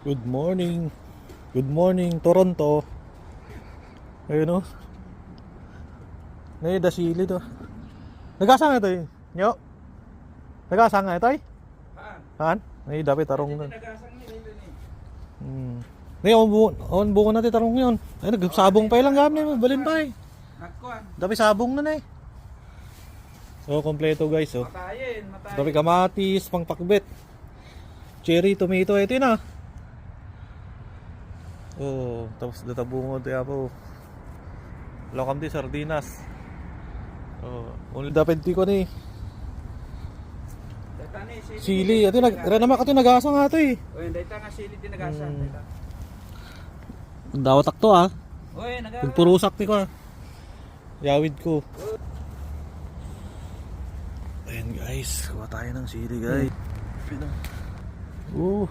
Good morning. Good morning, Toronto. Ayun o. Ngayon, dasili to. Nagasang ito eh. Nyo? Nagasang ito eh? Haan? Ngayon, dapat tarong nun. Ngayon, on buko natin tarong yun. Ay, nagsabong pa ilang gamit mo. Balin pa eh. Dapat sabong nun eh. So, kompleto guys oh. Dapat kamatis, pangpakbet. Cherry, tomato, ito yun ah. Oh, tapos databungod ya po. Lokam di sardinas. Oh, uli dapat di ko ni. Sili, ito naman kato nagasa nga to eh. Oy, dayta nga sili din nagasa. Dawatak to ah. Oy, nagasa. Nagpurusak ti ko ah. Yawid ko. Ayan guys, kuha tayo ng sili guys. Oh.